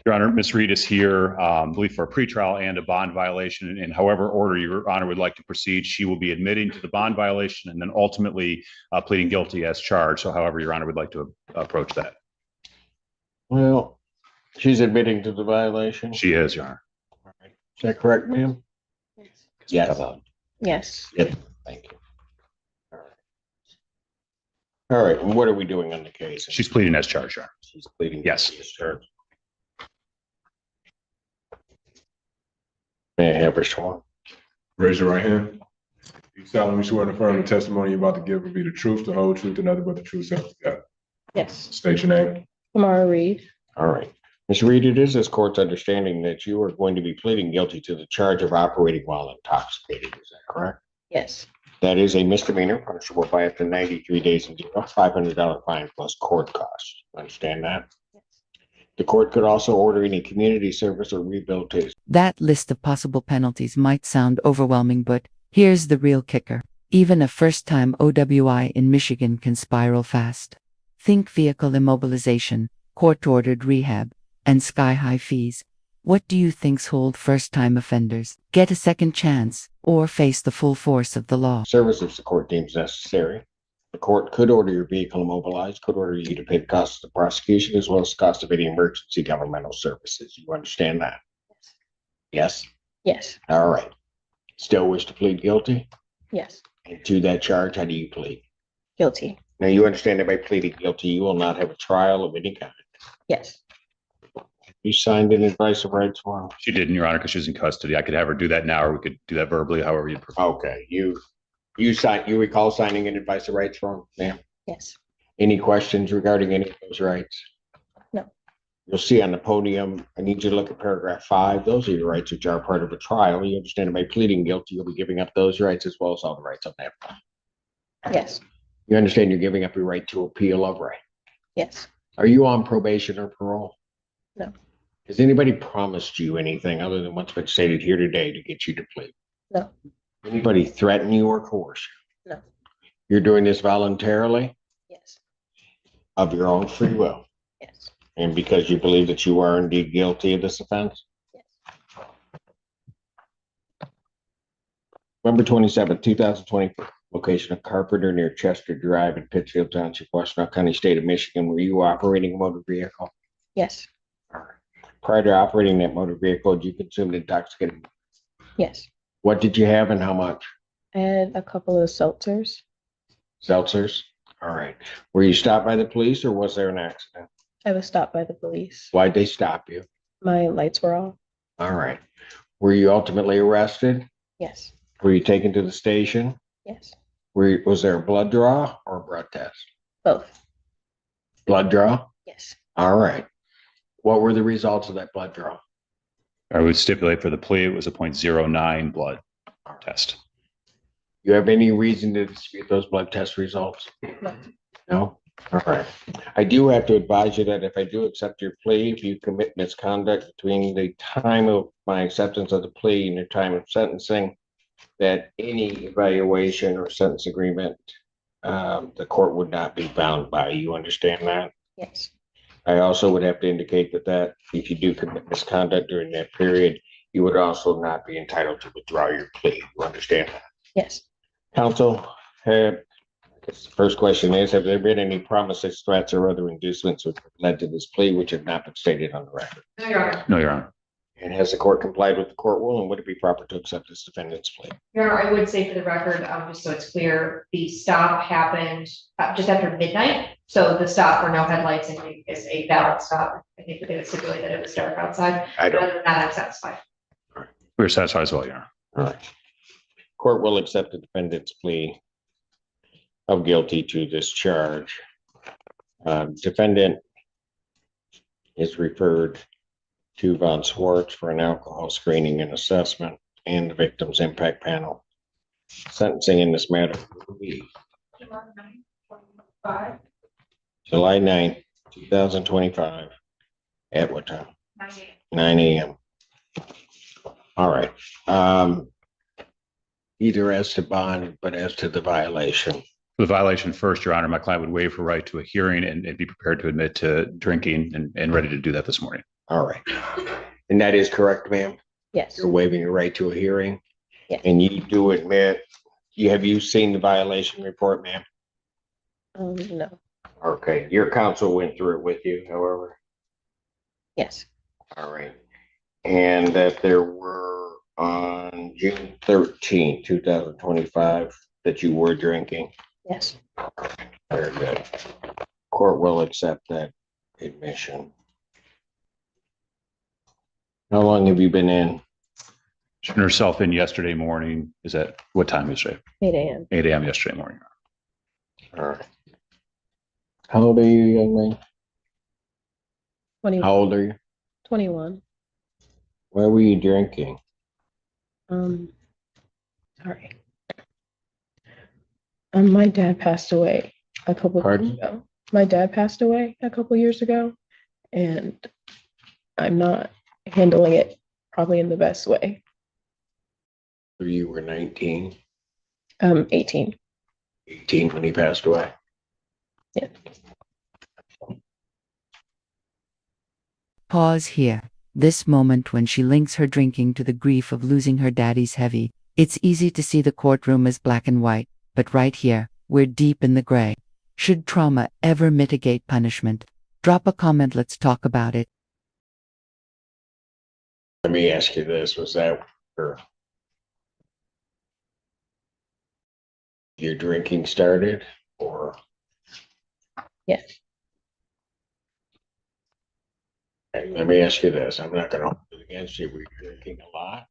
Your Honor, Ms. Reed is here, I believe, for a pretrial and a bond violation. In however order Your Honor would like to proceed, she will be admitting to the bond violation and then ultimately pleading guilty as charged. So however Your Honor would like to approach that. Well, she's admitting to the violation. She is, Your Honor. All right. Is that correct, ma'am? Yes. Yes. Yep. Thank you. All right. All right. And what are we doing on the case? She's pleading as charged, Your Honor. She's pleading Yes. as charged. May I have her sworn? Raise your right hand. You solemnly swear to affirm the testimony you're about to give will be the truth, the whole truth, and nothing but the truth, so help you God. Yes. State your name. Tamara Reed. All right. Ms. Reed, it is this court's understanding that you are going to be pleading guilty to the charge of operating while intoxicated. Is that correct? Yes. That is a misdemeanor punishable by up to 93 days in jail, $500 fine plus court costs. Understand that? Yes. The court could also order any community service or rehabilitation. That list of possible penalties might sound overwhelming, but here's the real kicker. Even a first-time OWI in Michigan can spiral fast. Think vehicle immobilization, court-ordered rehab, and sky-high fees. What do you think's hold first-time offenders? Get a second chance, or face the full force of the law. Service if the court deems necessary. The court could order your vehicle immobilized, could order you to pay the cost of the prosecution as well as the cost of any emergency governmental services. You understand that? Yes? Yes. All right. Still wish to plead guilty? Yes. And to that charge, how do you plead? Guilty. Now, you understand that by pleading guilty, you will not have a trial of any kind. Yes. You signed an advice of rights form? She didn't, Your Honor, because she's in custody. I could have her do that now, or we could do that verbally, however you prefer. Okay. You recall signing an advice of rights form, ma'am? Yes. Any questions regarding any of those rights? No. You'll see on the podium, I need you to look at paragraph 5. Those are your rights which are part of a trial. You understand that by pleading guilty, you'll be giving up those rights as well as all the rights on that file. Yes. You understand you're giving up your right to appeal of right? Yes. Are you on probation or parole? No. Has anybody promised you anything other than what's been stated here today to get you to plead? No. Anybody threaten you or coerce you? No. You're doing this voluntarily Yes. of your own free will Yes. and because you believe that you are indeed guilty of this offense? Yes. November 27, 2020, location of Carpenter near Chester Drive in Pittsfield Township, Washtenaw County, State of Michigan. Were you operating a motor vehicle? Yes. All right. Prior to operating that motor vehicle, did you consume intoxicated? Yes. What did you have and how much? I had a couple of seltzers. Seltzers? All right. Were you stopped by the police or was there an accident? I was stopped by the police. Why'd they stop you? My lights were off. All right. Were you ultimately arrested? Yes. Were you taken to the station? Yes. Was there a blood draw or a blood test? Both. Blood draw? Yes. All right. What were the results of that blood draw? I would stipulate for the plea, it was a 0.09 blood test. You have any reason to dispute those blood test results? No. No? All right. I do have to advise you that if I do accept your plea, if you commit misconduct between the time of my acceptance of the plea and the time of sentencing, that any evaluation or sentence agreement, the court would not be bound by. You understand that? Yes. I also would have to indicate that if you do commit misconduct during that period, you would also not be entitled to withdraw your plea. You understand that? Yes. Counsel, I guess the first question is, have there been any promises, threats, or other inducements which have led to this plea which have not been stated on the record? No, Your Honor. No, Your Honor. And has the court complied with the court rule, and would it be proper to accept this defendant's plea? Your Honor, I would say for the record, just so it's clear, the stop happened just after midnight. So the stop for no headlights is a valid stop. I think that they would stipulate that it was dark outside. I don't. Other than that, I'm satisfied. We're satisfied as well, Your Honor. All right. Court will accept the defendant's plea of guilty to this charge. Defendant is referred to Von Swartz for an alcohol screening and assessment and the victim's impact panel. Sentencing in this matter will be July 9th, 2025. At what time? 9 a.m. All right. Either as to bond, but as to the violation. For the violation first, Your Honor, my client would waive her right to a hearing and be prepared to admit to drinking and ready to do that this morning. All right. And that is correct, ma'am? Yes, You're waiving your right to a hearing? Yes. And you do admit, have you seen the violation report, ma'am? no, Okay, your counsel went through it with you, however. yes, All right. And that there were on June 13, 2025, that you were drinking. yes. Very good. Court will accept that admission. How long have you been in? Turned herself in yesterday morning. Is that what time yesterday? 8 a.m. 8 a.m. yesterday morning. All right. How old are you, young man? 20, How old are you? 21. Where were you drinking? Sorry. My dad passed away a couple years Pardon? ago. My dad passed away a couple years ago, and I'm not handling it probably in the best way. You were 19, 18. 18 when he passed away. Yeah. Pause here. This moment when she links her drinking to the grief of losing her daddy's heavy. It's easy to see the courtroom as black and white, but right here, we're deep in the gray. Should trauma ever mitigate punishment? Drop a comment, let's talk about it. Let me ask you this, was that where your drinking started, or? Yes. Okay, let me ask you this, I'm not gonna hold it against you, were you drinking a lot?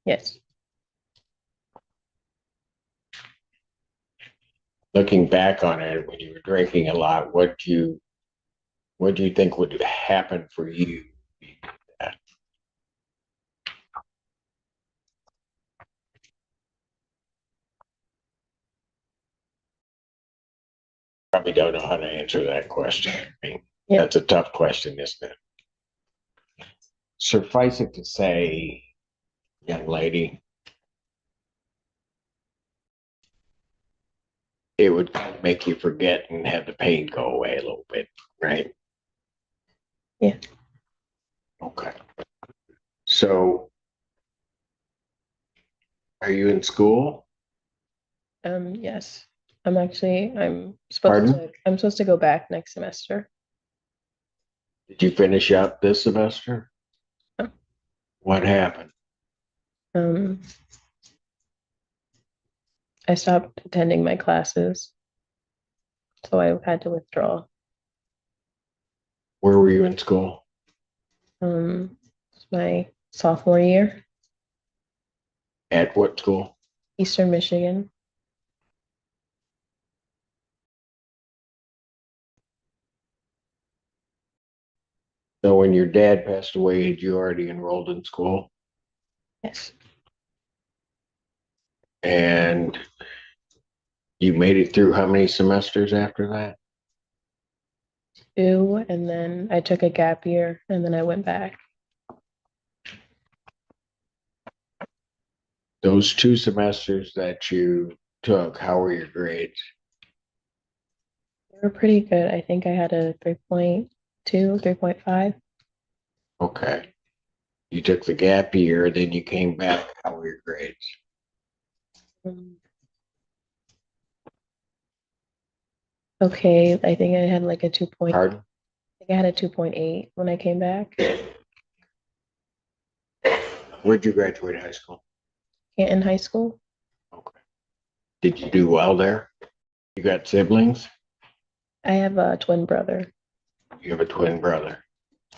Yes. Looking back on it, when you were drinking a lot, what do you think would happen for you? Probably don't know how to answer that question. I mean, Yeah. that's a tough question, isn't it? Suffice it to say, young lady, it would kind of make you forget and have the pain go away a little bit, right? Yeah. Okay. So, are you in school? Yes. I'm Pardon? I'm supposed to go back next semester. Did you finish up this semester? No. What happened? Um, I stopped attending my classes, so I had to withdraw. Where were you in school? It's my sophomore year, At what school? Eastern Michigan. So when your dad passed away, had you already enrolled in school? Yes. And you made it through how many semesters after that? 2, and then I took a gap year, and then I went back. Those 2 semesters that you took, how were your grades? They were pretty good. I think I had a 3.2, 3.5. Okay. You took the gap year, then you came back. How were your grades? Okay, I think I had like a 2. Pardon? I think I had a 2.8 when I came back. Where'd you graduate high school? In high school. Okay. Did you do well there? You got siblings? I have a twin brother. You have a twin brother.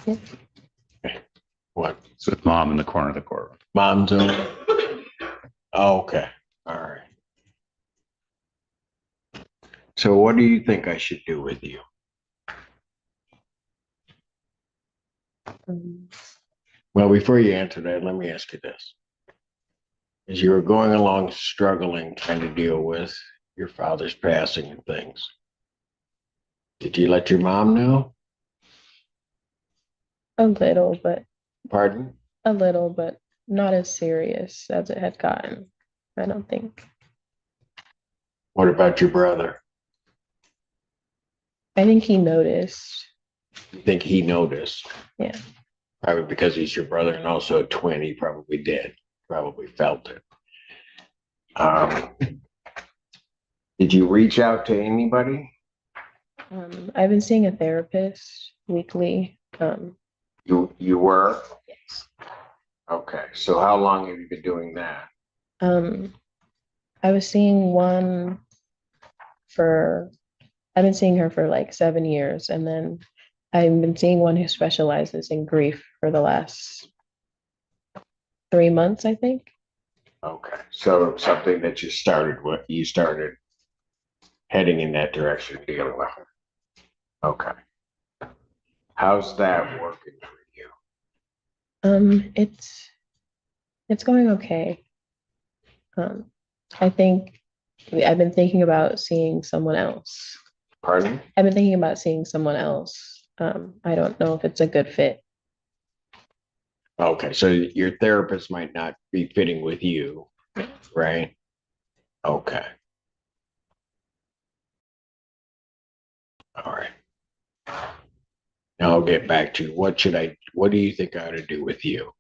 Yeah. Okay. What? It's with mom in the corner of the courtroom. Mom's on? Oh, okay. All right. So what do you think I should do with you? Um, Well, before you answer that, let me ask you this. As you were going along struggling, trying to deal with your father's passing and things, did you let your mom know? a little, but Pardon? not as serious as it had gotten. I don't think. What about your brother? I think he noticed. You think he noticed? Yeah. Probably because he's your brother and also a twin, he probably did, probably felt it. Did you reach out to anybody? I've been seeing a therapist weekly. You were? Yes. Okay, so how long have you been doing that? I was seeing one I've been seeing her for like 7 years, and then I've been seeing one who specializes in grief for the last 3 months, I think. Okay, so something that you started heading in that direction, dealing with her. Okay. How's that working for you? It's going okay. I think I've been thinking about seeing someone else. Pardon? I've been thinking about seeing someone else. I don't know if it's a good fit. Okay, so your therapist might not be fitting with you, right? Okay. All right. Now I'll get back to what do you think I ought to do with you?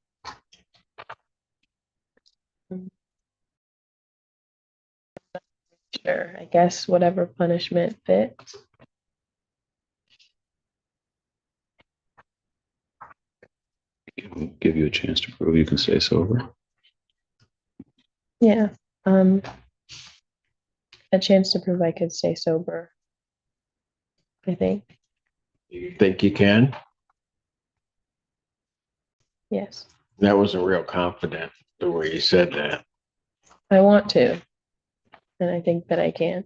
Sure, I guess whatever punishment fits. Give you a chance to prove you can stay sober. Yeah. A chance to prove I could stay sober, I think. You think you can? Yes. That wasn't real confident the way you said that. I want to, and I think that I can.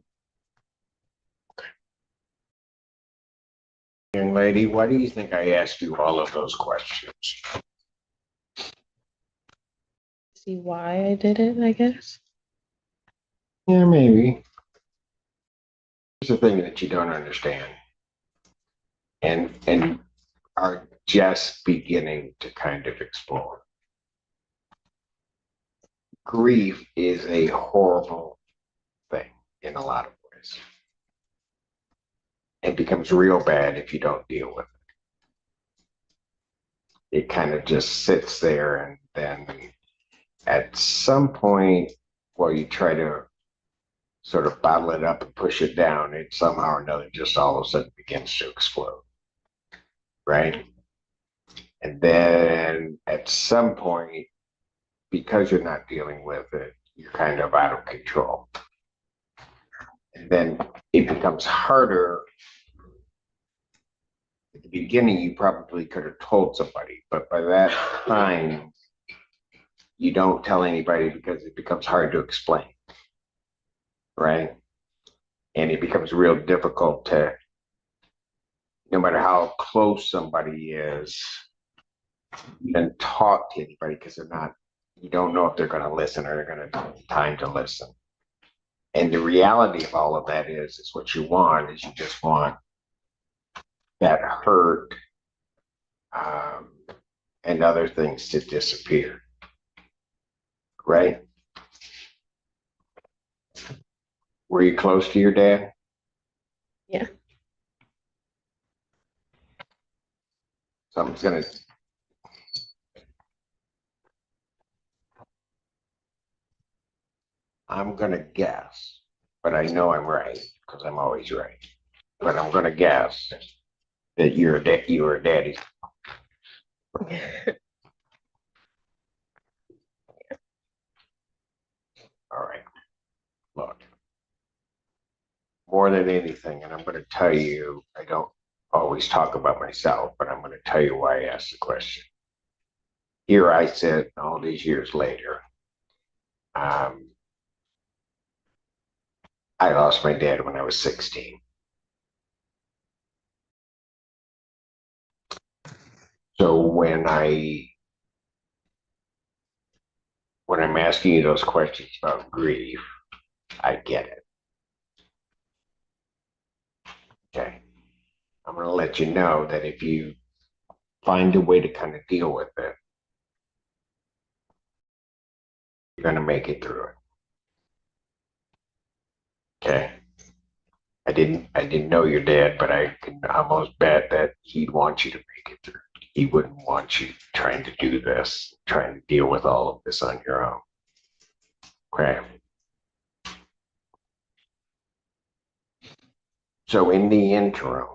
Young lady, why do you think I asked you all of those questions? See why I did it, I guess. Yeah, maybe. Here's the thing that you don't understand and are just beginning to kind of explore. Grief is a horrible thing in a lot of ways. It becomes real bad if you don't deal with it. It kind of just sits there, and then at some point, while you try to sort of bottle it up and push it down, it somehow or another just all of a sudden begins to explode. Right? And then at some point, because you're not dealing with it, you're kind of out of control. And then it becomes harder. At the beginning, you probably could have told somebody, but by that time, you don't tell anybody because it becomes hard to explain. Right? And it becomes real difficult to, no matter how close somebody is, then talk to anybody because you don't know if they're going to listen or they're going to take time to listen. And the reality of all of that is what you want is you just want that hurt and other things to disappear. Right? Were you close to your dad? Yeah. Something's going to. I'm going to guess, but I know I'm right because I'm always right. But I'm going to guess that you were a daddy. All right. Look, more than anything, and I'm going to tell you, I don't always talk about myself, but I'm going to tell you why I asked the question. Here I sit all these years later. I lost my dad when I was 16. So when I'm asking you those questions about grief, I get it. Okay. I'm going to let you know that if you find a way to kind of deal with it, you're going to make it through it. Okay. I didn't know your dad, but I can almost bet that he'd want you to make it through. He wouldn't want you trying to do this, trying to deal with all of this on your own. Okay. So in the interim,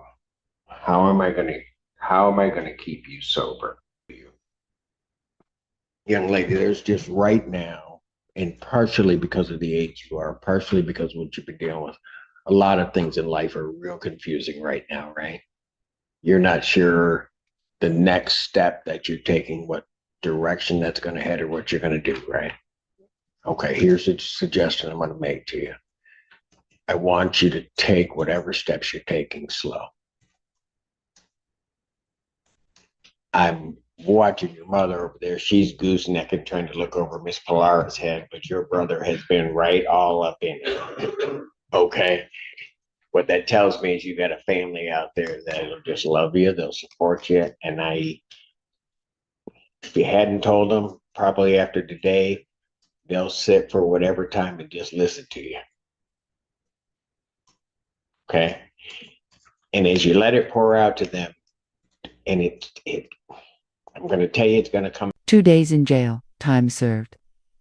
how am I gonna keep you sober? Young lady, there's just right now, and partially because of the age you are, partially because of what you've been dealing with, a lot of things in life are real confusing right now, right? You're not sure the next step that you're taking, what direction that's going to head or what you're going to do, right? Okay, here's a suggestion I'm going to make to you. I want you to take whatever steps you're taking slow. I'm watching your mother over there. She's goosenecking trying to look over Miss Pilara's head, but your brother has been right all up in it. Okay. What that tells me is you got a family out there that'll just love you, they'll support you. And if you hadn't told them, probably after today, they'll sit for whatever time and just listen to you. Okay. And as you let it pour out to them, and I'm going to tell you, it's going to come. 2 days in jail, time served.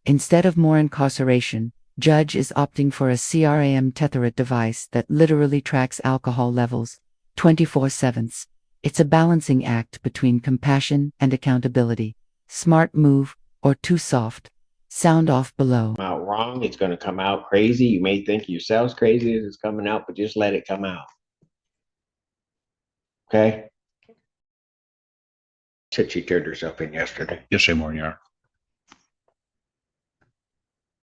Instead of more incarceration, judge is opting for a CRAM tethered device that literally tracks alcohol levels 24/7. It's a balancing act between compassion and accountability. Smart move or too soft. Sound off below. Out wrong, it's going to come out crazy. You may think yourselves crazy as it's coming out, but just let it come out. Okay? Said she turned herself in yesterday. Yesterday morning, Your Honor.